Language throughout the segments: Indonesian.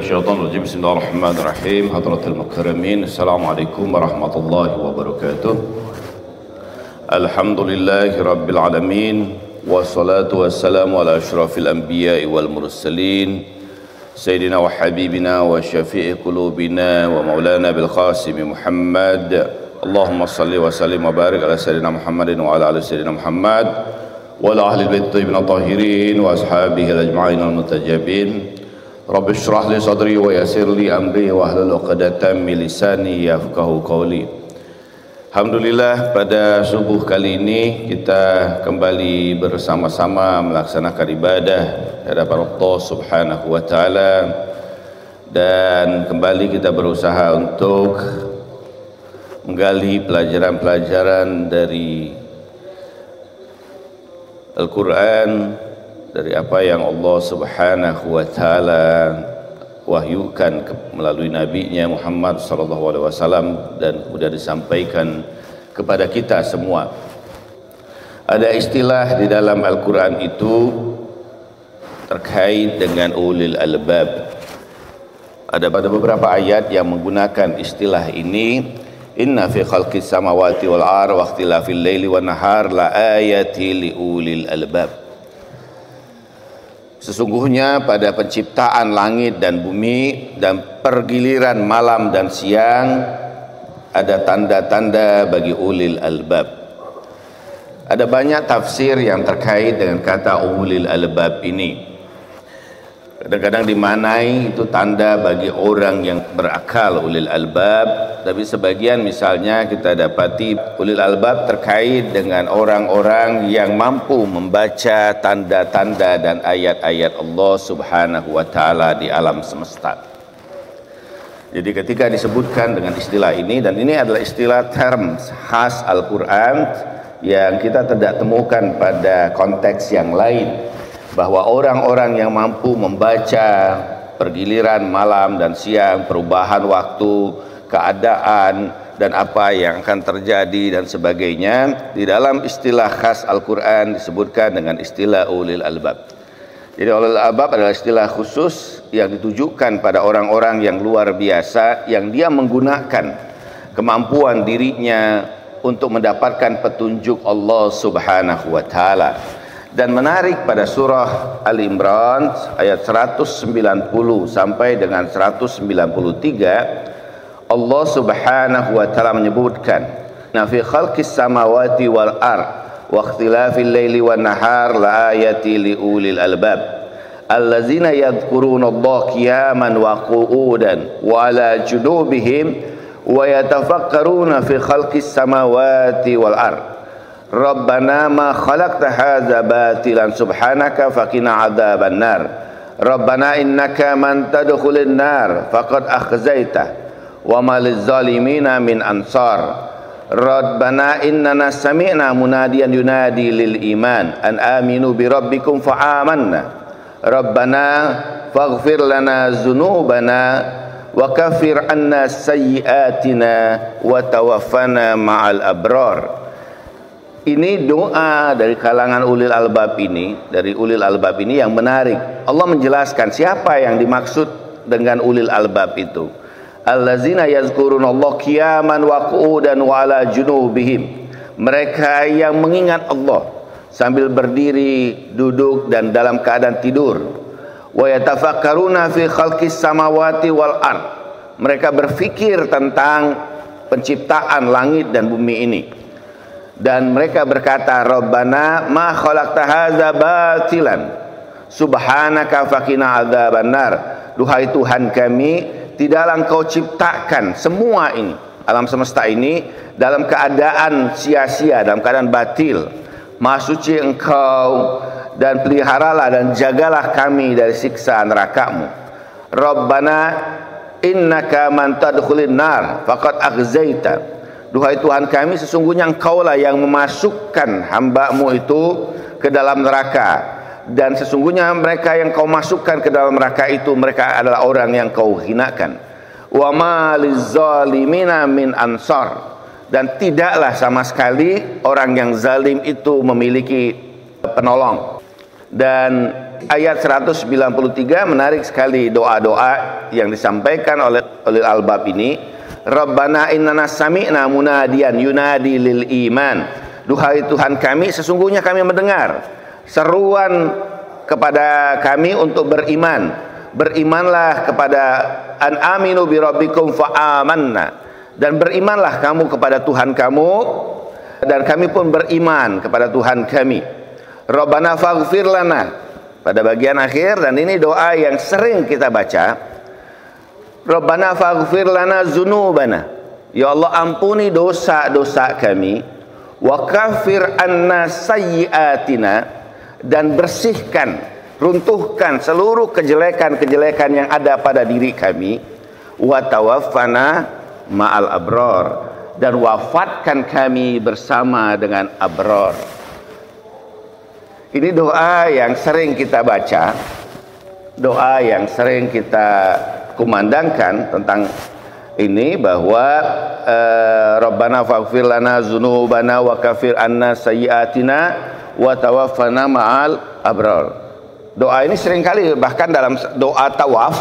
Minasyaitonirrajim. Bismillahirrahmanirrahim. Hadratul mukarramin. Assalamualaikum warahmatullahi wabarakatuh. Alhamdulillahi rabbil alamin. Wassalatu wassalamu ala asyrafil anbiya'i wal mursalin. Sayyidina wa habibina wa syafi'i qulubina wa maulana bil qasim Muhammad. Allahumma salli wa sallim wa barik ala sayyidina Muhammadin wa ala ali sayyidina Muhammad wa ala ahli bait tayyibin tahirin wa ashabihi ajma'in al mutajabin. Rabbi shrah li sadri wa yassir li amri wa hlul 'uqdatam min lisani yafqahu qawli. Alhamdulillah, pada subuh kali ini kita kembali bersama-sama melaksanakan ibadah hadapan Allah Subhanahu wa taala, dan kembali kita berusaha untuk menggali pelajaran-pelajaran dari Al-Qur'an, dari apa yang Allah Subhanahu wa taala wahyukan melalui nabinya Muhammad sallallahu alaihi wasallam dan kemudian disampaikan kepada kita semua. Ada istilah di dalam Al-Qur'an itu terkait dengan ulil albab. Ada pada beberapa ayat yang menggunakan istilah ini. Inna fi khalqis samawati wal ardi wa ikhtilafil laili wan nahar la ayati li ulil albab. Sesungguhnya pada penciptaan langit dan bumi dan pergiliran malam dan siang ada tanda-tanda bagi ulil albab. Ada banyak tafsir yang terkait dengan kata ulil albab ini. Kadang-kadang dimaknai itu tanda bagi orang yang berakal, ulil albab. Tapi sebagian misalnya kita dapati ulil albab terkait dengan orang-orang yang mampu membaca tanda-tanda dan ayat-ayat Allah Subhanahu wa taala di alam semesta. Jadi ketika disebutkan dengan istilah ini, dan ini adalah istilah term khas Al-Quran yang kita tidak temukan pada konteks yang lain, bahwa orang-orang yang mampu membaca pergiliran malam dan siang, perubahan waktu, keadaan, dan apa yang akan terjadi dan sebagainya, di dalam istilah khas Al-Quran disebutkan dengan istilah ulil albab. Jadi ulil albab adalah istilah khusus yang ditujukan pada orang-orang yang luar biasa, yang dia menggunakan kemampuan dirinya untuk mendapatkan petunjuk Allah Subhanahu wa taala. Dan menarik, pada surah Al-Imran ayat 190 sampai dengan 193, Allah Subhanahu wa taala menyebutkan, "Na fi khalqis samawati wal ard wa ikhtilafil laili wan nahar la ayati li ulil albab allazina yadhkuruna Allah qiyaman wa qu'udan wa ala junubihim wa yatafakkaruna fi khalqis samawati wal ard. Rabbana ma khalaqta hadza batilan subhanaka faqina adzaban nar. Rabbana innaka man tadkhulin nar faqad akhzaita wa ma lizzalimina min ansar. Rabbana innana sami'na munadiyan yunadi lil iman an aminu bi rabbikum fa amanna. Rabbana faghfir lana dzunubana wa kaffir anna sayyi'atina wa tawaffana ma'al abrar." Ini doa dari kalangan ulil albab ini, dari ulil albab ini yang menarik. Allah menjelaskan siapa yang dimaksud dengan ulil albab itu. Allazina yazkurunallaha qiyaman wa qu'udan wa ala junubihim. Mereka yang mengingat Allah sambil berdiri, duduk, dan dalam keadaan tidur. Wa yatafakkaruna fi khalqis samawati wal ard. Mereka berfikir tentang penciptaan langit dan bumi ini. Dan mereka berkata, Rabbana ma khalaqta hadza batilan subhanaka faqina adzabannar. Duhai Tuhan kami, tidaklah Engkau ciptakan semua ini, alam semesta ini, dalam keadaan sia-sia, dalam keadaan batil. Maha suci Engkau, dan peliharalah dan jagalah kami dari siksa neraka-Mu. Rabbana innaka man tadkhulin nar faqad akhzaita. Duhai Tuhan kami, sesungguhnya Engkaulah yang memasukkan hamba-Mu itu ke dalam neraka, dan sesungguhnya mereka yang Kau masukkan ke dalam neraka itu, mereka adalah orang yang Kau hinakan. Wa ma lizzalimina min ansar. Dan tidaklah sama sekali orang yang zalim itu memiliki penolong. Dan ayat 193 menarik sekali doa-doa yang disampaikan oleh ulil albab ini. Rabbana innana sami'na munadiyan yunadi lil iman. Duhai Tuhan kami, sesungguhnya kami mendengar seruan kepada kami untuk beriman. Berimanlah kepada an aminu bi rabbikum fa amanna. Dan berimanlah kamu kepada Tuhan kamu, dan kami pun beriman kepada Tuhan kami. Rabbana faghfir lana, pada bagian akhir, dan ini doa yang sering kita baca. Rabbana faghfir lana dzunubana, ya Allah ampuni dosa-dosa kami, wa kaffir anna sayyiatina, dan bersihkan, runtuhkan seluruh kejelekan-kejelekan yang ada pada diri kami, wa tawaffana ma'al abror, dan wafatkan kami bersama dengan abror. Ini doa yang sering kita baca, doa yang sering kita kumandangkan tentang ini, bahwa Rabbana faghfir lana dzunubana wa kaffir anna sayyiatina wa tawaffana ma'al abror. Doa ini seringkali bahkan dalam doa tawaf,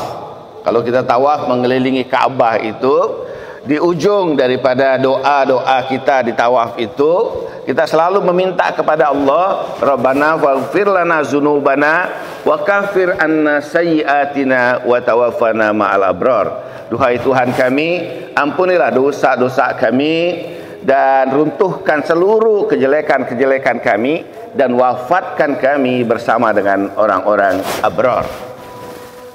kalau kita tawaf mengelilingi Ka'bah itu, di ujung daripada doa-doa kita di tawaf itu, kita selalu meminta kepada Allah, Rabbana faghfir lana dzunubana wa kaffir anna sayyiatina wa tawaffana ma'al abror. Duhai Tuhan kami, ampunilah dosa-dosa kami, dan runtuhkan seluruh kejelekan-kejelekan kami, dan wafatkan kami bersama dengan orang-orang abror.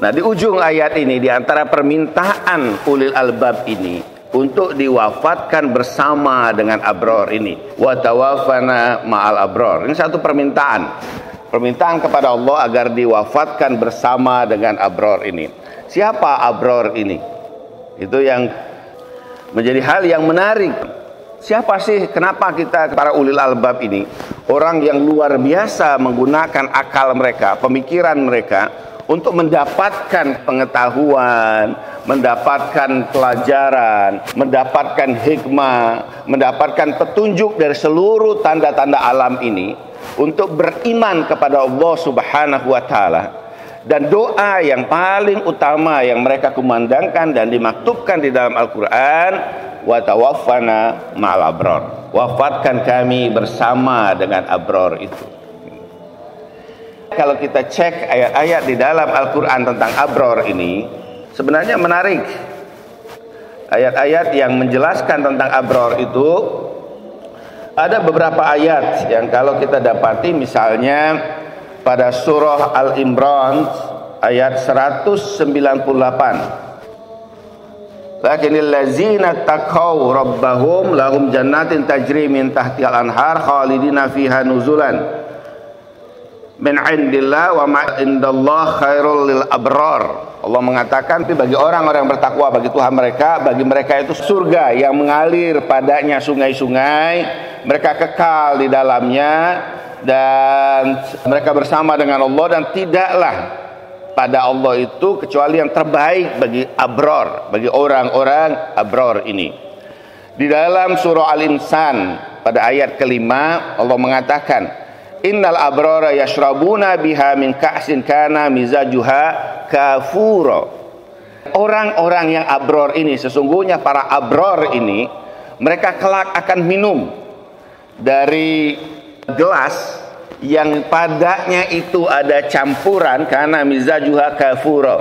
Nah, di ujung ayat ini, di antara permintaan ulil albab ini untuk diwafatkan bersama dengan abror ini, wa tawaffana ma'al abror, ini satu permintaan kepada Allah agar diwafatkan bersama dengan abror ini. Siapa abror ini? Itu yang menjadi hal yang menarik. Siapa sih, kenapa kita para ulil albab ini, orang yang luar biasa menggunakan akal mereka, pemikiran mereka untuk mendapatkan pengetahuan, mendapatkan pelajaran, mendapatkan hikmah, mendapatkan petunjuk dari seluruh tanda-tanda alam ini, untuk beriman kepada Allah Subhanahu wa Ta'ala. Dan doa yang paling utama yang mereka kumandangkan dan dimaktubkan di dalam Al-Quran, wa tawaffana ma'al abror, wafatkan kami bersama dengan abror itu. Kalau kita cek ayat-ayat di dalam Al-Quran tentang abror ini, sebenarnya menarik. Ayat-ayat yang menjelaskan tentang abror itu, ada beberapa ayat yang kalau kita dapati, misalnya pada surah Al-Imran ayat 198. Lakinnal ladzina taqaw rabbahum lahum jannatin tajri min tahtihal anhar khalidina fiha nuzulan min indillah wa ma indallah khairul lil abrar. Allah mengatakan, bagi orang-orang yang bertakwa, bagi Tuhan mereka, bagi mereka itu surga yang mengalir padanya sungai-sungai, mereka kekal di dalamnya, dan mereka bersama dengan Allah, dan tidaklah pada Allah itu kecuali yang terbaik bagi abror, bagi orang-orang abror ini. Di dalam surah Al-Insan pada ayat kelima, Allah mengatakan, innal abrara yashrabuna biha min ka'sin kana mizajuha kafura. Orang-orang yang abror ini, sesungguhnya para abror ini, mereka kelak akan minum dari gelas yang padanya itu ada campuran, karena mizajuha kafura,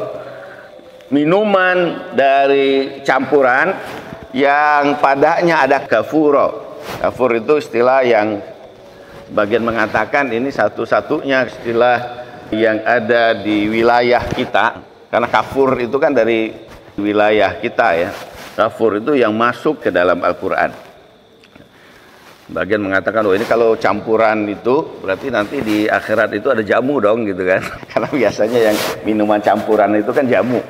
minuman dari campuran yang padanya ada kafura. Kafur itu istilah yang bagian mengatakan ini satu-satunya istilah yang ada di wilayah kita, karena kafur itu kan dari wilayah kita ya. Kafur itu yang masuk ke dalam Al-Quran. Bagian mengatakan, oh ini kalau campuran itu berarti nanti di akhirat itu ada jamu dong gitu kan. Karena biasanya yang minuman campuran itu kan jamu.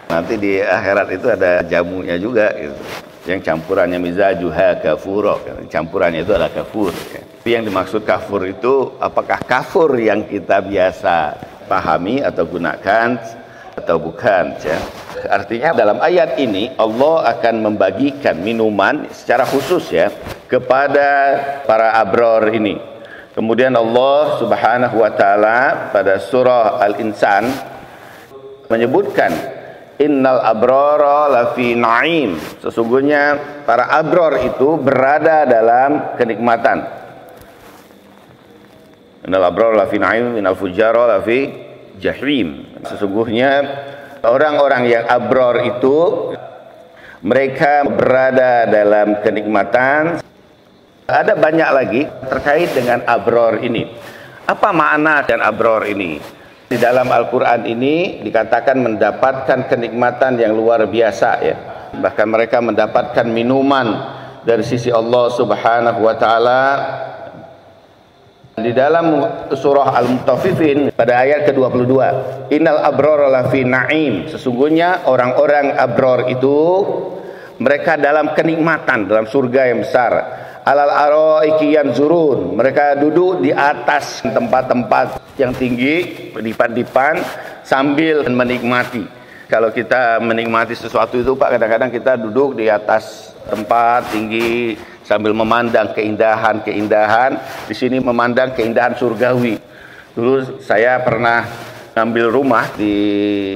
Nanti di akhirat itu ada jamunya juga gitu. Yang campurannya mizajuha kafuro, campurannya itu adalah kafur. Tapi yang dimaksud kafur itu, apakah kafur yang kita biasa pahami atau gunakan atau bukan ya? Artinya dalam ayat ini Allah akan membagikan minuman secara khusus ya kepada para abror ini. Kemudian Allah Subhanahu wa taala pada surah Al-Insan menyebutkan innal abrara lafi na'im. Sesungguhnya para abror itu berada dalam kenikmatan. Innal abrara lafi na'im, innal fujara lafi jahim. Sesungguhnya orang-orang yang abror itu mereka berada dalam kenikmatan. Ada banyak lagi terkait dengan abror ini. Apa makna dan abror ini? Di dalam Al-Quran ini dikatakan mendapatkan kenikmatan yang luar biasa ya. Bahkan mereka mendapatkan minuman dari sisi Allah Subhanahu wa taala. Di dalam surah Al-Mutaffifin pada ayat ke-22, innal abrara lafi na'im. Sesungguhnya orang-orang abror itu mereka dalam kenikmatan, dalam surga yang besar. Alal araiki yanzurun, mereka duduk di atas tempat-tempat yang tinggi, dipan-dipan sambil menikmati. Kalau kita menikmati sesuatu itu Pak, kadang-kadang kita duduk di atas tempat tinggi sambil memandang keindahan-keindahan. Di sini memandang keindahan surgawi. Dulu saya pernah ngambil rumah di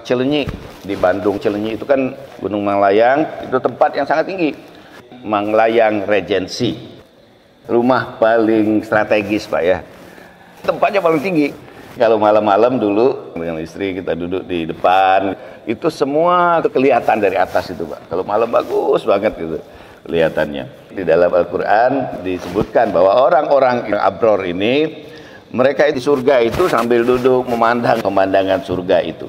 Cileunyi, di Bandung Cileunyi itu kan Gunung Manglayang, itu tempat yang sangat tinggi. Manglayang Regency. Rumah paling strategis Pak ya. Tempatnya paling tinggi. Kalau malam-malam dulu dengan istri kita duduk di depan, itu semua kelihatan dari atas itu Pak. Kalau malam bagus banget gitu kelihatannya. Di dalam Al-Quran disebutkan bahwa orang-orang yang abror ini, mereka di surga itu sambil duduk memandang pemandangan surga itu.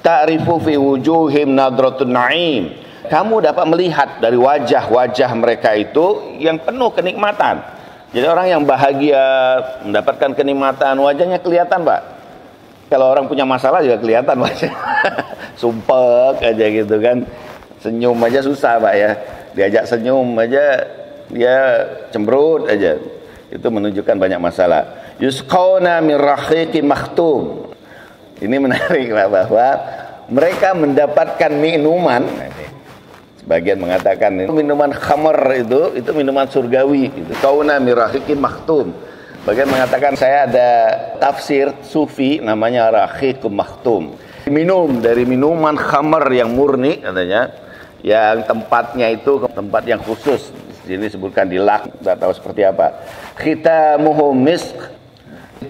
Ta'rifu fi wujuhim nadratun na'im. Kamu dapat melihat dari wajah-wajah mereka itu yang penuh kenikmatan. Jadi orang yang bahagia, mendapatkan kenikmatan, wajahnya kelihatan Pak. Kalau orang punya masalah juga kelihatan wajah. Sumpek aja gitu kan. Senyum aja susah Pak ya. Diajak senyum aja dia cemberut aja. Itu menunjukkan banyak masalah. Yusqauna min rahiqin makhtum. Ini menarik Pak, bahwa mereka mendapatkan minuman. Sebagian mengatakan itu minuman khamar, itu minuman surgawi, itu kauna mirahikin maktum. Bagian mengatakan saya ada tafsir sufi namanya rahikum maktum. Minum dari minuman khamar yang murni katanya, yang tempatnya itu tempat yang khusus. Di sini disebutkan di lak, tidak tahu seperti apa. Khitamuhu misk.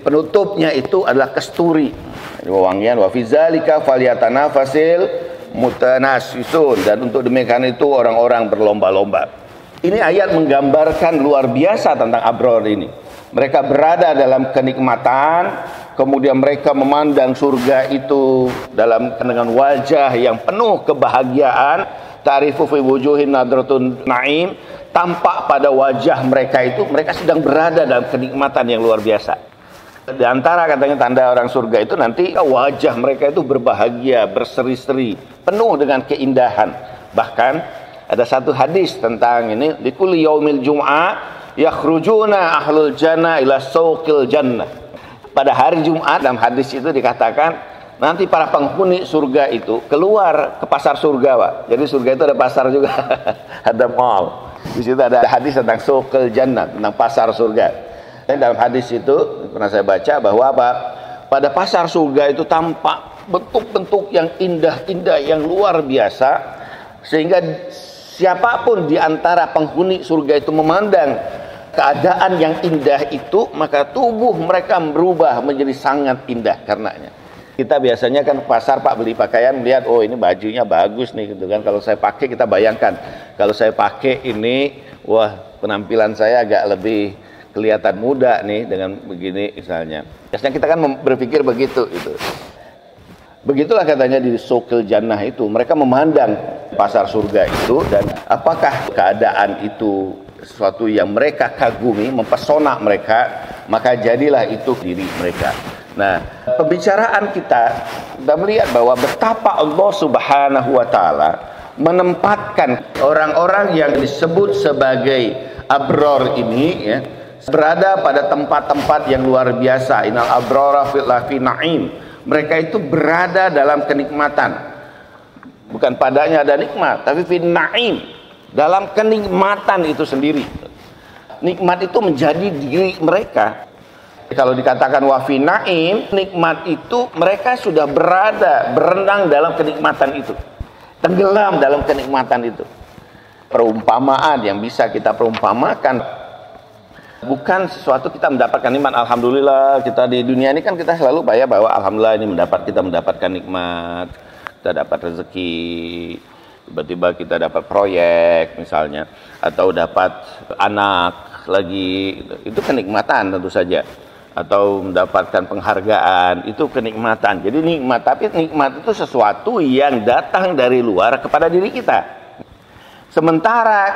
Penutupnya itu adalah kasturi. Wangian wa fi zalika falyatanafasil mutanasisun, dan untuk demikian itu orang-orang berlomba-lomba. Ini ayat menggambarkan luar biasa tentang abror ini. Mereka berada dalam kenikmatan, kemudian mereka memandang surga itu dengan wajah yang penuh kebahagiaan. Ta'rifu fi wujuhin nadratun na'im, tampak pada wajah mereka itu mereka sedang berada dalam kenikmatan yang luar biasa. Di antara katanya tanda orang surga itu nanti wajah mereka itu berbahagia, berseri-seri, penuh dengan keindahan. Bahkan ada satu hadis tentang ini, di kulli yaumil jum'ah yakhrujuna ahlul jannah ila suqil jannah. Pada hari Jumat dalam hadis itu dikatakan nanti para penghuni surga itu keluar ke pasar surga Pak. Jadi surga itu ada pasar juga. Ada mall. Di situ ada hadis tentang suqil jannah, tentang pasar surga. Dan dalam hadis itu pernah saya baca bahwa apa? Pada pasar surga itu tampak bentuk-bentuk yang indah-indah, yang luar biasa, sehingga siapapun di antara penghuni surga itu memandang keadaan yang indah itu, maka tubuh mereka berubah menjadi sangat indah karenanya. Kita biasanya kan pasar Pak beli pakaian, melihat oh ini bajunya bagus nih gitu kan. Kalau saya pakai, kita bayangkan kalau saya pakai ini, wah penampilan saya agak lebih kelihatan muda nih dengan begini misalnya. Biasanya kita kan berpikir begitu itu. Begitulah katanya di suqil jannah itu, mereka memandang pasar surga itu, dan apakah keadaan itu sesuatu yang mereka kagumi, mempesona mereka, maka jadilah itu diri mereka. Nah, pembicaraan kita melihat bahwa betapa Allah Subhanahu wa taala menempatkan orang-orang yang disebut sebagai abror ini ya, berada pada tempat-tempat yang luar biasa. Innal abrara fi na'im. Mereka itu berada dalam kenikmatan. Bukan padanya ada nikmat, tapi fi na'im, dalam kenikmatan itu sendiri. Nikmat itu menjadi diri mereka. Kalau dikatakan wafi naim, nikmat itu mereka sudah berenang dalam kenikmatan itu, tenggelam dalam kenikmatan itu. Perumpamaan yang bisa kita perumpamakan, bukan sesuatu kita mendapatkan nikmat. Alhamdulillah kita di dunia ini kan kita selalu bahwa alhamdulillah ini kita mendapatkan nikmat, kita dapat rezeki, tiba-tiba kita dapat proyek misalnya, atau dapat anak lagi, itu kenikmatan tentu saja. Atau mendapatkan penghargaan, itu kenikmatan. Jadi nikmat, tapi nikmat itu sesuatu yang datang dari luar kepada diri kita. Sementara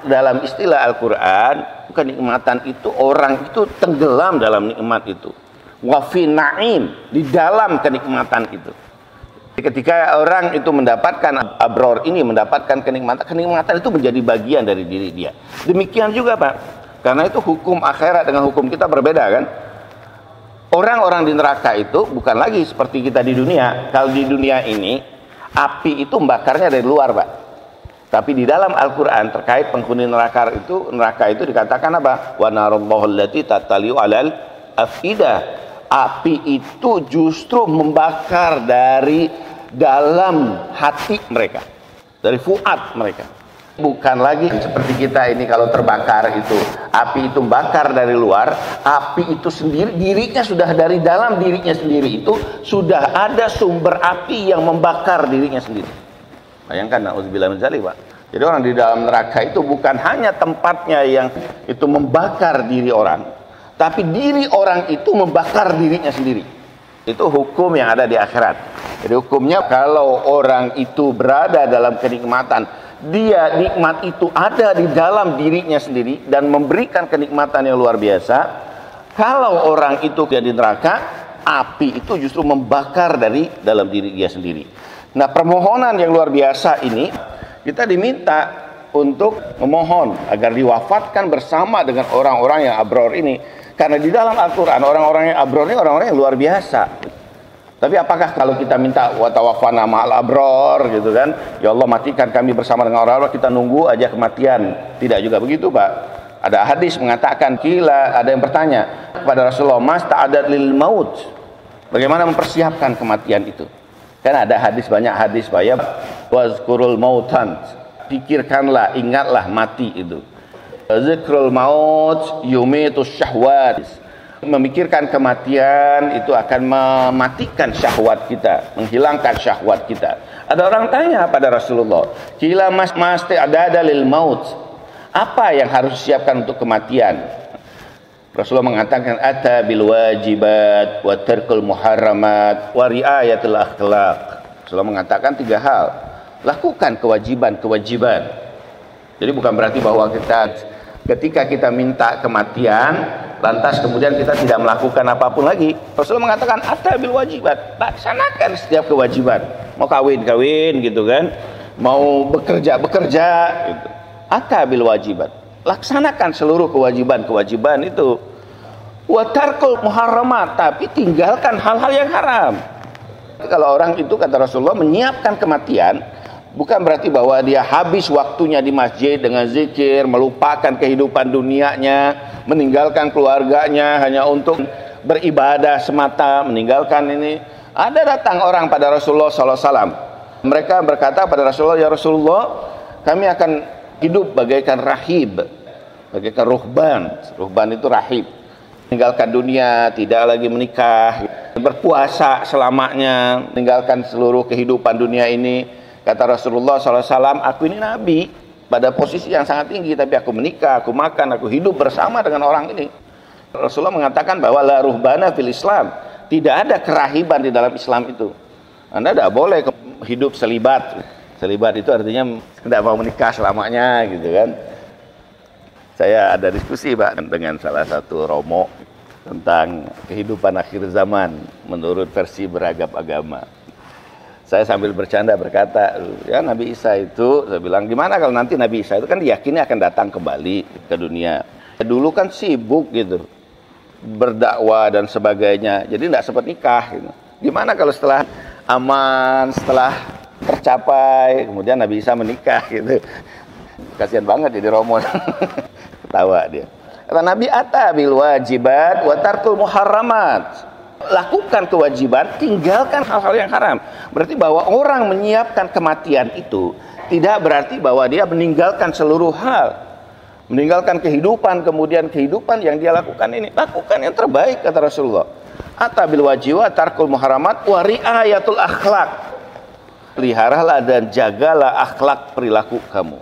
dalam istilah Al-Quran, kenikmatan itu orang itu tenggelam dalam nikmat itu. Wa fi na'im, di dalam kenikmatan itu. Ketika orang itu mendapatkan abror ini, mendapatkan kenikmatan itu menjadi bagian dari diri dia. Demikian juga Pak, karena itu hukum akhirat dengan hukum kita berbeda kan. Orang-orang di neraka itu bukan lagi seperti kita di dunia. Kalau di dunia ini, api itu membakarnya dari luar Pak. Tapi di dalam Al-Quran terkait penghuni neraka itu dikatakan apa? Wa narullahi allati tattali'u 'alal afidah. Api itu justru membakar dari dalam hati mereka, dari fuad mereka. Bukan lagi seperti kita ini kalau terbakar itu, api itu membakar dari luar, api itu sendiri, dirinya sudah dari dalam dirinya sendiri itu sudah ada sumber api yang membakar dirinya sendiri. Bayangkan, na'udzubillah min dzalik Pak. Jadi orang di dalam neraka itu bukan hanya tempatnya yang itu membakar diri orang, tapi diri orang itu membakar dirinya sendiri. Itu hukum yang ada di akhirat. Jadi hukumnya kalau orang itu berada dalam kenikmatan, dia nikmat itu ada di dalam dirinya sendiri dan memberikan kenikmatan yang luar biasa. Kalau orang itu di neraka, api itu justru membakar dari dalam diri dia sendiri. Nah, permohonan yang luar biasa ini kita diminta untuk memohon agar diwafatkan bersama dengan orang-orang yang abror ini. Karena di dalam Al-Quran orang-orang yang abror ini orang-orang yang luar biasa. Tapi apakah kalau kita minta wa tawaffana ma'al abror gitu kan, ya Allah matikan kami bersama dengan orang-orang, kita nunggu aja kematian? Tidak juga begitu Pak. Ada hadis mengatakan, ada yang bertanya kepada Rasulullah, mas ta'adad lil maut, bagaimana mempersiapkan kematian itu? Kan ada hadis, banyak hadis Pak ya, wazkurul mautan, pikirkanlah, ingatlah mati itu. Zikrul maut yumitus syahwat, memikirkan kematian itu akan mematikan syahwat kita, menghilangkan syahwat kita. Ada orang tanya pada Rasulullah, kila mas ta'adada lil maut, apa yang harus disiapkan untuk kematian? Rasulullah mengatakan, ata bil wajibat wa tarkul muharramat wa riayatul akhlaq. Rasulullah mengatakan 3 hal. Lakukan kewajiban-kewajiban. Jadi bukan berarti bahwa ketika kita minta kematian lantas kemudian kita tidak melakukan apapun lagi. Rasulullah mengatakan ata bil wajibat, laksanakan setiap kewajiban. Mau kawin gitu kan, mau bekerja gitu. Ata bil wajibat, laksanakan seluruh kewajiban itu. Wa tarkul muharramat, tapi tinggalkan hal-hal yang haram. Kalau orang itu, kata Rasulullah, menyiapkan kematian, bukan berarti bahwa dia habis waktunya di masjid dengan zikir, melupakan kehidupan dunianya, meninggalkan keluarganya hanya untuk beribadah semata, meninggalkan ini. Ada datang orang pada Rasulullah SAW. Mereka berkata pada Rasulullah, ya Rasulullah, kami akan hidup bagaikan rahib, bagaikan ruhban. Ruhban itu rahib. Meninggalkan dunia, tidak lagi menikah, berpuasa selamanya, meninggalkan seluruh kehidupan dunia ini. Kata Rasulullah SAW, aku ini nabi pada posisi yang sangat tinggi, tapi aku menikah, aku makan, aku hidup bersama dengan orang ini. Rasulullah mengatakan bahwa la ruhbana fil Islam, tidak ada kerahiban di dalam Islam itu. Anda tidak boleh hidup selibat. Selibat itu artinya tidak mau menikah selamanya gitu kan. Saya ada diskusi Pak dengan salah satu romo tentang kehidupan akhir zaman menurut versi beragam agama. Saya sambil bercanda berkata, ya Nabi Isa itu, saya bilang, gimana kalau nanti Nabi Isa itu kan diyakini akan datang kembali ke dunia. Dulu kan sibuk gitu, berdakwah dan sebagainya, jadi tidak sempat nikah gitu. Gimana kalau setelah aman, setelah tercapai, kemudian Nabi Isa menikah gitu. Kasihan banget jadi romo. Ketawa dia. Kata Nabi, ata bil wajibat wa tarkul muharramat. Lakukan kewajiban, tinggalkan hal-hal yang haram. Berarti bahwa orang menyiapkan kematian itu tidak berarti bahwa dia meninggalkan seluruh hal, meninggalkan kehidupan, kemudian kehidupan yang dia lakukan ini. Lakukan yang terbaik, kata Rasulullah. Ata bil wajibat tarkul muharramat wa riayatul akhlak. Peliharalah dan jagalah akhlak perilaku kamu.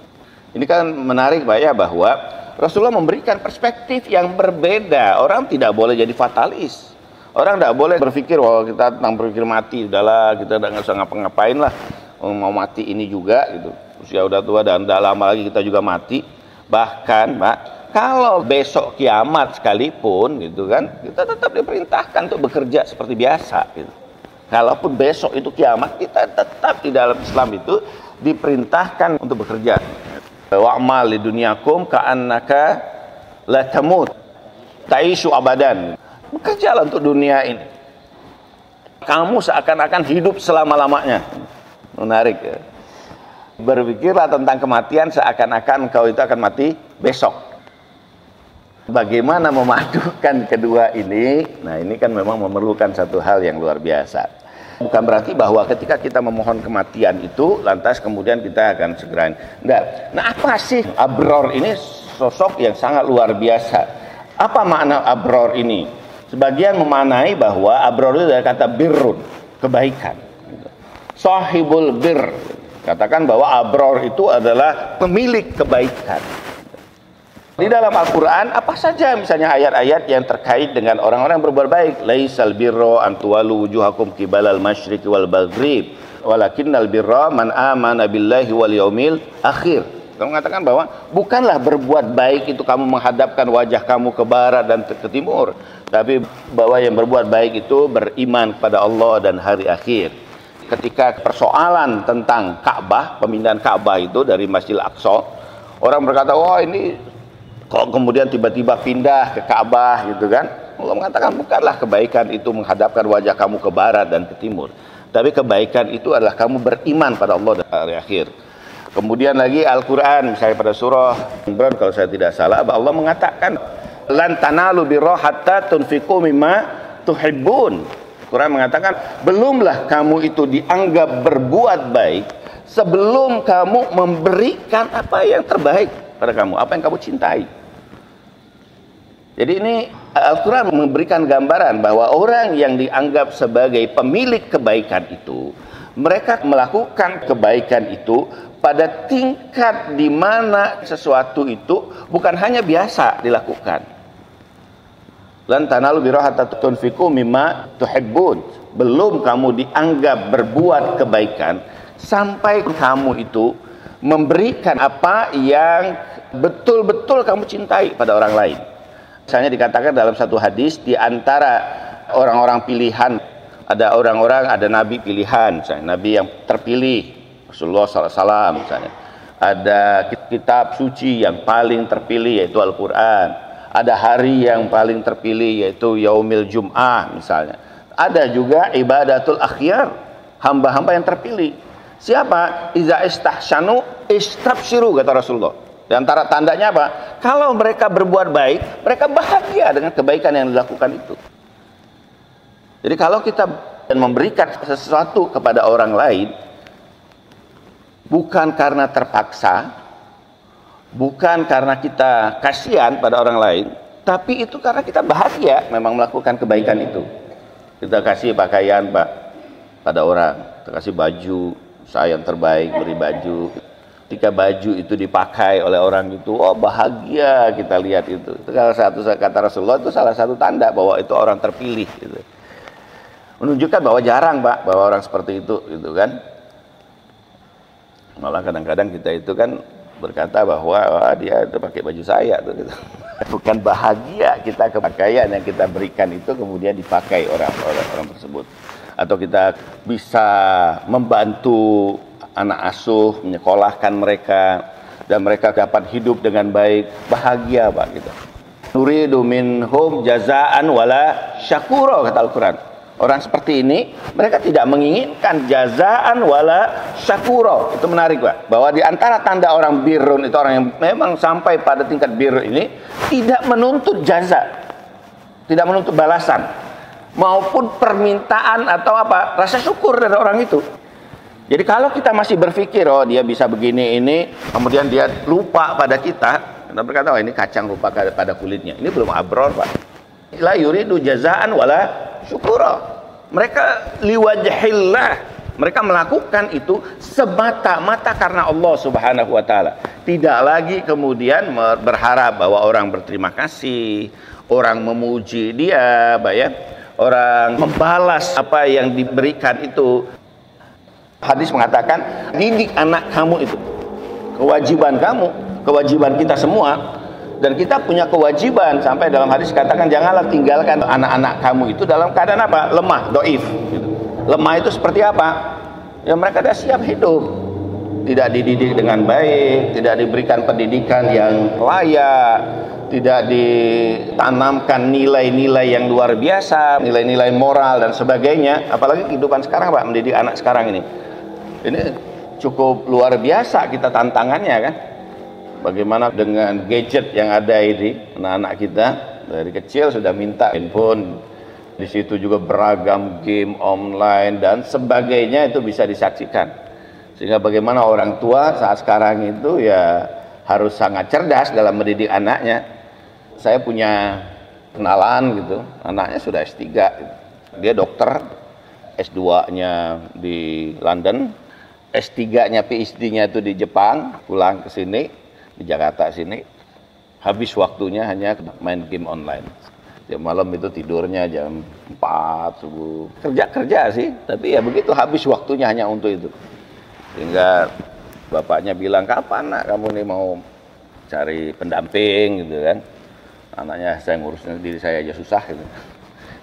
Ini kan menarik Pak ya, bahwa Rasulullah memberikan perspektif yang berbeda. Orang tidak boleh jadi fatalis. Orang tidak boleh berpikir, wah kita tentang berpikir mati, udahlah kita nggak usah ngapa-ngapain lah, mau mati ini juga gitu. Usia udah tua dan tidak lama lagi kita juga mati. Bahkan Pak, kalau besok kiamat sekalipun gitu kan, kita tetap diperintahkan untuk bekerja seperti biasa gitu. Kalaupun besok itu kiamat, kita tetap di dalam Islam itu diperintahkan untuk bekerja. Wa'mal li dunyakum ka'annaka la tamut ta'ishu abadan. Bekerjalah untuk dunia ini. Kamu seakan-akan hidup selama-lamanya. Menarik ya. Berpikirlah tentang kematian seakan-akan kau itu akan mati besok. Bagaimana memadukan kedua ini? Nah, ini kan memang memerlukan satu hal yang luar biasa. Bukan berarti bahwa ketika kita memohon kematian itu lantas kemudian kita akan segera. Enggak. Nah, apa sih abror ini? Sosok yang sangat luar biasa. Apa makna abror ini? Sebagian memaknai bahwa abror itu dari kata birrun, kebaikan. Sahibul bir. Katakan bahwa abror itu adalah pemilik kebaikan. Di dalam Al-Quran apa saja misalnya ayat-ayat yang terkait dengan orang-orang yang berbuat baik. Laisal birra an tuwallu wujuhakum qibalal masyriqi wal maghrib walakinnal birra man amana billahi wal yaumil akhir. Kamu mengatakan bahwa bukanlah berbuat baik itu kamu menghadapkan wajah kamu ke barat dan ke timur, tapi bahwa yang berbuat baik itu beriman kepada Allah dan hari akhir. Ketika persoalan tentang Ka'bah, pemindahan Ka'bah itu dari Masjidil Aqsa, orang berkata, wah ini kok kemudian tiba-tiba pindah ke Ka'bah gitu kan. Allah mengatakan bukanlah kebaikan itu menghadapkan wajah kamu ke barat dan ke timur, tapi kebaikan itu adalah kamu beriman pada Allah dan hari akhir. Kemudian lagi Al-Quran misalnya pada surah Imran kalau saya tidak salah, Allah mengatakan lan tanalu birra hatta tunfiqu mimma tuhibbun. Quran mengatakan belumlah kamu itu dianggap berbuat baik sebelum kamu memberikan apa yang terbaik pada kamu, apa yang kamu cintai. Jadi ini Al-Quran memberikan gambaran bahwa orang yang dianggap sebagai pemilik kebaikan itu, mereka melakukan kebaikan itu pada tingkat di mana sesuatu itu bukan hanya biasa dilakukan. Lan tanalu birra hatta tunfiqu mimma tuhibbun. Belum kamu dianggap berbuat kebaikan sampai kamu itu memberikan apa yang betul-betul kamu cintai pada orang lain. Misalnya dikatakan dalam satu hadis, di antara orang-orang pilihan, ada orang-orang, ada nabi pilihan, misalnya nabi yang terpilih, Rasulullah SAW misalnya. Ada kitab suci yang paling terpilih yaitu Al-Quran. Ada hari yang paling terpilih yaitu Yaumil Jum'ah misalnya. Ada juga ibadatul akhyar, hamba-hamba yang terpilih. Siapa? Iza istahsanu istabshiru, kata Rasulullah. Di antara tandanya apa? Kalau mereka berbuat baik, mereka bahagia dengan kebaikan yang dilakukan itu. Jadi kalau kita memberikan sesuatu kepada orang lain, bukan karena terpaksa, bukan karena kita kasihan pada orang lain, tapi itu karena kita bahagia memang melakukan kebaikan itu. Kita kasih pakaian Pak pada orang, kita kasih baju, saya yang terbaik beri baju. Ketika baju itu dipakai oleh orang itu, oh bahagia kita lihat itu. Itu salah satu kata Rasulullah, itu salah satu tanda bahwa itu orang terpilih gitu. Menunjukkan bahwa jarang Pak bahwa orang seperti itu gitu kan. Malah kadang-kadang kita itu kan berkata bahwa wah, dia itu pakai baju saya tuh gitu. Bukan bahagia kita kepakaian yang kita berikan itu kemudian dipakai orang tersebut. Atau kita bisa membantu anak asuh, menyekolahkan mereka dan mereka dapat hidup dengan baik, bahagia Pak gitu. Nuridu minhum jazaan wala syakura, kata Al-Quran. Orang seperti ini, mereka tidak menginginkan jazaan wala syakuro. Itu menarik, Pak. Bahwa di antara tanda orang birrun itu orang yang memang sampai pada tingkat birr ini tidak menuntut jaza, tidak menuntut balasan maupun permintaan atau apa, rasa syukur dari orang itu. Jadi kalau kita masih berpikir, oh dia bisa begini ini, kemudian dia lupa pada kita berkata, oh ini kacang lupa pada kulitnya. Ini belum abror, Pak. La yuridu jazaan wala syukura. Mereka liwajhillah. Mereka melakukan itu semata-mata karena Allah Subhanahu wa taala. Tidak lagi kemudian berharap bahwa orang berterima kasih, orang memuji dia, ya, orang membalas apa yang diberikan itu. Hadis mengatakan, didik anak kamu itu kewajiban kamu, kewajiban kita semua. Dan kita punya kewajiban, sampai dalam hadis katakan janganlah tinggalkan anak-anak kamu itu dalam keadaan apa? Lemah, doif gitu. Lemah itu seperti apa? Ya mereka sudah siap hidup, tidak dididik dengan baik, tidak diberikan pendidikan yang layak, tidak ditanamkan nilai-nilai yang luar biasa, nilai-nilai moral dan sebagainya. Apalagi kehidupan sekarang, Pak, mendidik anak sekarang ini cukup luar biasa kita tantangannya, kan? Bagaimana dengan gadget yang ada ini, anak-anak kita dari kecil sudah minta handphone, di situ juga beragam game online dan sebagainya itu bisa disaksikan. Sehingga bagaimana orang tua saat sekarang itu ya harus sangat cerdas dalam mendidik anaknya. Saya punya kenalan gitu, anaknya sudah S3, dia dokter, S2-nya di London, S3-nya PhD-nya itu di Jepang, pulang ke sini, di Jakarta sini, habis waktunya hanya main game online. Jam malam itu tidurnya jam 4 subuh. Kerja sih, tapi ya begitu, habis waktunya hanya untuk itu. Sehingga bapaknya bilang, kapan nak kamu nih mau cari pendamping gitu kan. Anaknya, saya ngurusnya diri saya aja susah gitu.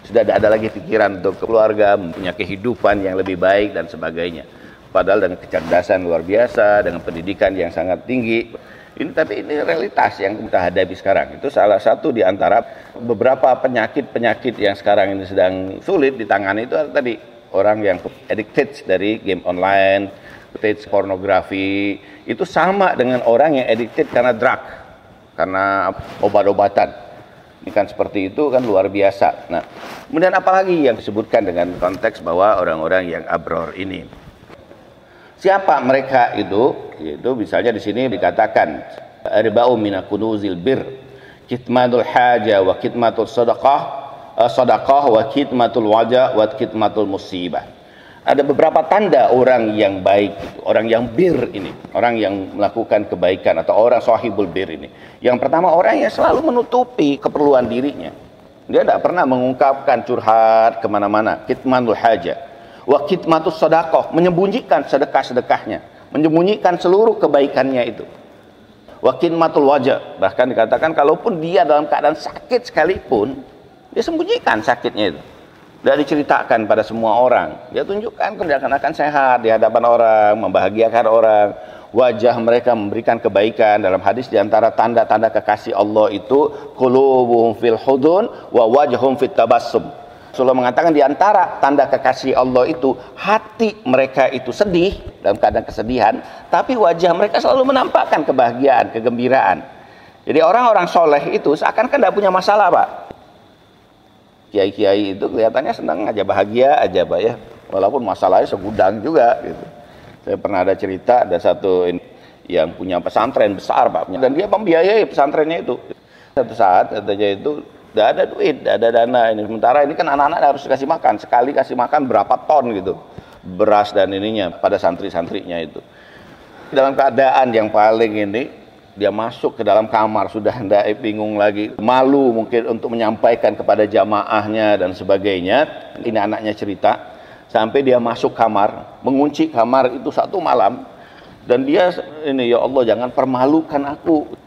Sudah tidak ada lagi pikiran untuk keluarga, punya kehidupan yang lebih baik dan sebagainya. Padahal dengan kecerdasan luar biasa, dengan pendidikan yang sangat tinggi. Tapi ini realitas yang kita hadapi sekarang. Itu salah satu di antara beberapa penyakit-penyakit yang sekarang ini sedang sulit ditangani. Itu tadi orang yang addicted dari game online, addicted pornografi. Itu sama dengan orang yang addicted karena drug, karena obat-obatan. Ini kan seperti itu kan luar biasa. Nah, kemudian apalagi yang disebutkan dengan konteks bahwa orang-orang yang abror ini. Siapa mereka itu? Itu misalnya di sini dikatakan arba'u min kunuzil bir, kitmatul haja wa kitmatul sadaqah wa kitmatul waja wa kitmatul musibah. Ada beberapa tanda orang yang baik, orang yang bir ini, orang yang melakukan kebaikan atau orang sahibul bir ini. Yang pertama, orang yang selalu menutupi keperluan dirinya. Dia tidak pernah mengungkapkan curhat kemana-mana. Kitmatul haja wa kitmatus sadaqah, menyembunyikan sedekah-sedekahnya, menyembunyikan seluruh kebaikannya itu. Wa kitmatul wajah, bahkan dikatakan kalaupun dia dalam keadaan sakit sekalipun, dia sembunyikan sakitnya itu. Tidak diceritakan pada semua orang. Dia tunjukkan akan sehat di hadapan orang, membahagiakan orang. Wajah mereka memberikan kebaikan. Dalam hadis di antara tanda-tanda kekasih Allah itu qulubuhum fil hudun wa wajhum fit tabassum. Rasulullah mengatakan di antara tanda kekasih Allah itu hati mereka itu sedih, dalam keadaan kesedihan, tapi wajah mereka selalu menampakkan kebahagiaan, kegembiraan. Jadi orang-orang soleh itu seakan-akan tidak punya masalah, Pak. Kiai-kiai itu kelihatannya senang aja, bahagia aja, Pak, ya. Walaupun masalahnya segudang juga gitu. Saya pernah ada cerita, ada satu yang punya pesantren besar, Pak, dan dia membiayai pesantrennya itu. Satu saat katanya itu tidak ada duit, tidak ada dana ini. Sementara ini kan anak-anak harus dikasih makan, sekali kasih makan berapa ton gitu, beras dan ininya pada santri-santrinya itu. Dalam keadaan yang paling ini, dia masuk ke dalam kamar, sudah tidak bingung lagi, malu mungkin untuk menyampaikan kepada jamaahnya dan sebagainya. Ini anaknya cerita, sampai dia masuk kamar, mengunci kamar itu satu malam, dan dia ini, ya Allah jangan permalukan aku.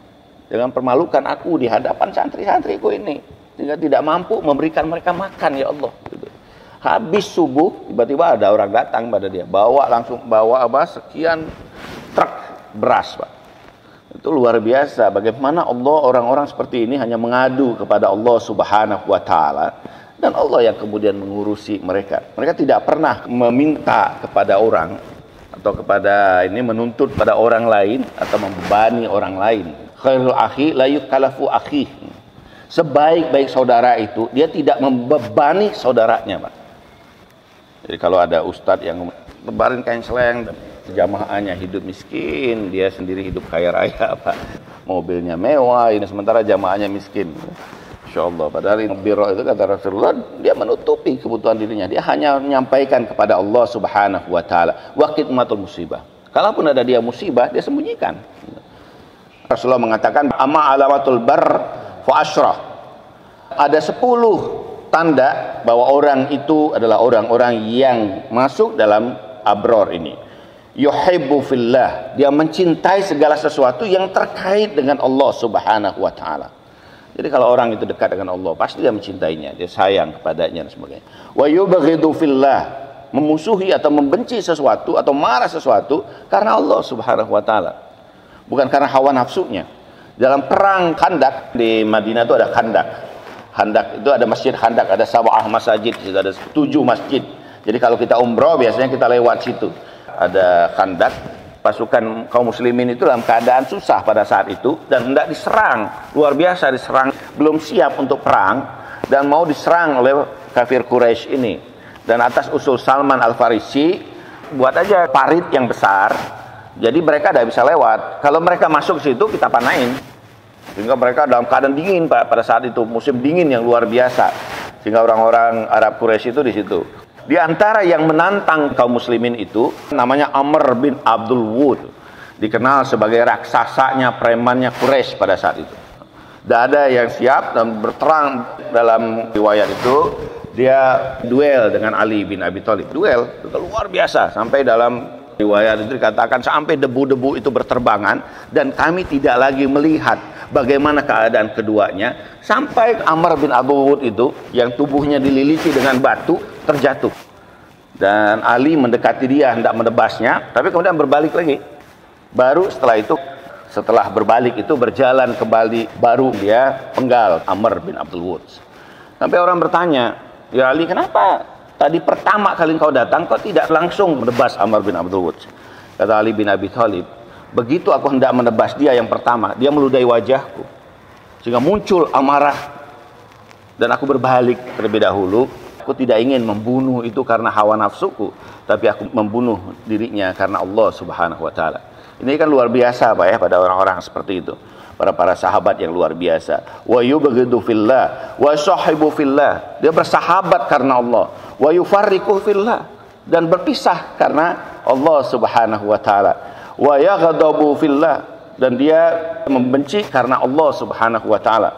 Jangan permalukan aku di hadapan santri-santriku ini, sehingga tidak mampu memberikan mereka makan, ya Allah. Gitu. Habis subuh, tiba-tiba ada orang datang pada dia, langsung bawa sekian truk beras, Pak. Itu luar biasa. Bagaimana Allah, orang-orang seperti ini hanya mengadu kepada Allah Subhanahu wa taala dan Allah yang kemudian mengurusi mereka. Mereka tidak pernah meminta kepada orang atau kepada ini menuntut pada orang lain atau membebani orang lain. Khairul akhi la yukallafu akhi. Sebaik-baik saudara itu dia tidak membebani saudaranya, Pak. Jadi kalau ada ustadz yang lebarin kain seleng, jamaahnya hidup miskin, dia sendiri hidup kaya raya, Pak. Mobilnya mewah, ini sementara jamaahnya miskin. Insya Allah. Padahal ini birra itu kata Rasulullah, dia menutupi kebutuhan dirinya. Dia hanya menyampaikan kepada Allah Subhanahu wa taala. Wa khidmatul musibah. Kalaupun ada dia musibah, dia sembunyikan. Rasulullah mengatakan, "Amma alamatul bar fa asyrah." Ada 10 tanda bahwa orang itu adalah orang-orang yang masuk dalam abror ini. Yuhibbu fillah, dia mencintai segala sesuatu yang terkait dengan Allah Subhanahu wa taala. Jadi kalau orang itu dekat dengan Allah, pasti dia mencintainya, dia sayang kepadanya dan sebagainya. Wa yubghidu fillah, memusuhi atau membenci sesuatu atau marah sesuatu karena Allah Subhanahu wa taala. Bukan karena hawa nafsunya. Dalam perang Khandak di Madinah itu ada Khandak. Khandak itu ada masjid Khandak, ada sab'ah masajid, ada 7 masjid. Jadi kalau kita umroh biasanya kita lewat situ. Ada Khandak, pasukan kaum muslimin itu dalam keadaan susah pada saat itu dan hendak diserang, luar biasa diserang, belum siap untuk perang dan mau diserang oleh kafir Quraisy ini. Dan atas usul Salman Al-Farisi, buat aja parit yang besar. Jadi mereka tidak bisa lewat. Kalau mereka masuk ke situ kita panain. Sehingga mereka dalam keadaan dingin, Pak, pada saat itu musim dingin yang luar biasa. Sehingga orang-orang Arab Quraisy itu di situ. Di antara yang menantang kaum muslimin itu namanya Amr bin Abdul Wud. Dikenal sebagai raksasanya, premannya Quraisy pada saat itu. Tidak ada yang siap dan berterang dalam riwayat itu. Dia duel dengan Ali bin Abi Thalib. Duel itu luar biasa. Sampai dalam riwayat itu dikatakan sampai debu-debu itu berterbangan dan kami tidak lagi melihat bagaimana keadaan keduanya sampai Amr bin Abu Wud itu yang tubuhnya dililiti dengan batu terjatuh dan Ali mendekati dia hendak menebasnya, tapi kemudian berbalik lagi. Baru setelah itu, setelah berbalik itu berjalan kembali, baru dia penggal Amr bin Abdul Wud. Sampai orang bertanya, "Ya Ali, kenapa tadi pertama kali engkau datang kau tidak langsung menebas Amr bin Abdul Wud?" Kata Ali bin Abi Thalib, "Begitu aku hendak menebas dia yang pertama, dia meludahi wajahku sehingga muncul amarah dan aku berbalik terlebih dahulu. Aku tidak ingin membunuh itu karena hawa nafsuku, tapi aku membunuh dirinya karena Allah Subhanahu wa taala." Ini kan luar biasa, Pak, ya, pada orang-orang seperti itu. Para sahabat yang luar biasa. Wa yubghidu fillah wa sahibu fillah. Dia bersahabat karena Allah. Wa yufarriqu fillah, dan berpisah karena Allah Subhanahu wa taala. Wa yaghdabu fillah, dan dia membenci karena Allah Subhanahu wa taala.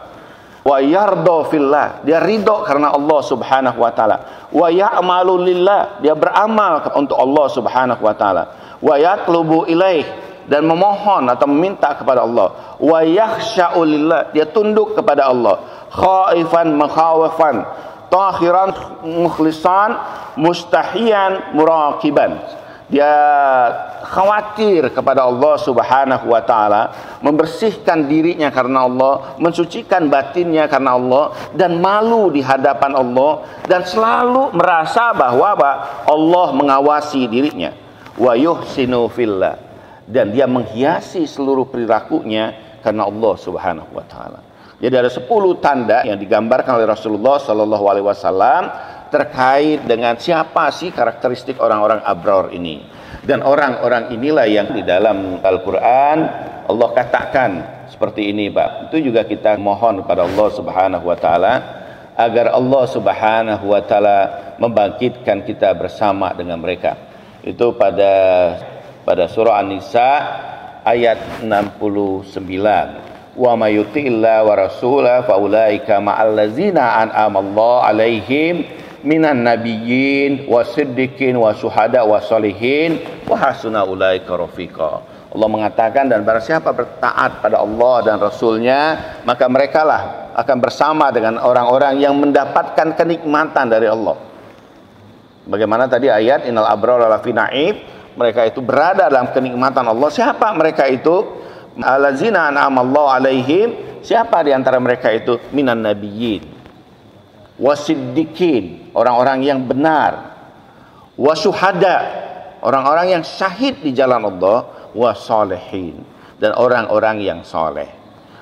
Wa yarda fillah, dia ridho karena Allah Subhanahu wa taala. Wa ya'malu lillah, dia beramal untuk Allah Subhanahu wa taala. Wa yatlubu ilaih, dan memohon atau meminta kepada Allah. Wa yakhsha'u lillah, dia tunduk kepada Allah. Khaifan makhawifan, tahiran mukhlisan, mustahiyan muraqiban. Dia khawatir kepada Allah Subhanahu wa taala, membersihkan dirinya karena Allah, mensucikan batinnya karena Allah, dan malu di hadapan Allah, dan selalu merasa bahwa Allah mengawasi dirinya. Wa yuhsinu fillah, dan dia menghiasi seluruh perilakunya karena Allah Subhanahu wa taala. Jadi ada 10 tanda yang digambarkan oleh Rasulullah sallallahu alaihi wasallam terkait dengan siapa sih karakteristik orang-orang abror ini. Dan orang-orang inilah yang di dalam Al-Quran Allah katakan seperti ini, Pak. Itu juga kita mohon kepada Allah Subhanahu wa taala agar Allah Subhanahu wa taala membangkitkan kita bersama dengan mereka. Itu pada surah An-Nisa ayat 69. Wa may yuti'illah wa rasulahu fa ulaika ma'al ladzina an'ama Allah 'alaihim minan nabiyyin wasiddiqin wasyuhada wasolihin wa hasuna ulaika rafiqa. Allah mengatakan, dan barang siapa bertaat pada Allah dan Rasulnya, maka merekalah akan bersama dengan orang-orang yang mendapatkan kenikmatan dari Allah. Bagaimana tadi ayat innal abrara lafi na'im, mereka itu berada dalam kenikmatan Allah. Siapa mereka itu? Allazina an'ama Allah 'alaihim, siapa di antara mereka itu? Minan nabiyyin. wasiddiqin, orang-orang yang benar, wasyuhada, orang-orang yang syahid di jalan Allah, wasalihin, dan orang-orang yang soleh,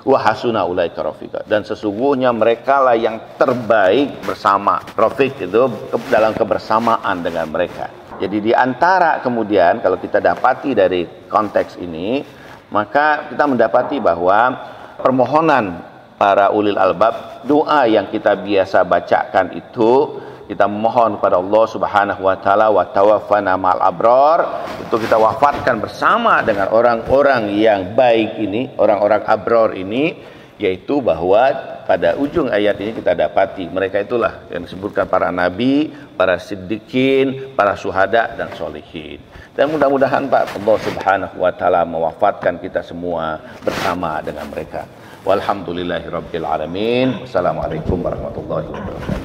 wa hasuna ulaika rafiqa, dan sesungguhnya mereka lah yang terbaik bersama. Rafiq itu dalam kebersamaan dengan mereka. Jadi di antara kemudian kalau kita dapati dari konteks ini, maka kita mendapati bahwa permohonan para ulil albab, doa yang kita biasa bacakan itu, kita mohon kepada Allah Subhanahu wa taala, wa tawaffana ma'al abrar, untuk kita wafatkan bersama dengan orang-orang yang baik ini, orang-orang abrar ini, yaitu bahwa pada ujung ayat ini kita dapati mereka itulah yang disebutkan para nabi, para siddiqin, para syuhada dan sholihin. Dan mudah-mudahan Pak Allah Subhanahu wa taala mewafatkan kita semua bersama dengan mereka. Walhamdulillahirabbil alamin. Wassalamualaikum warahmatullahi wabarakatuh.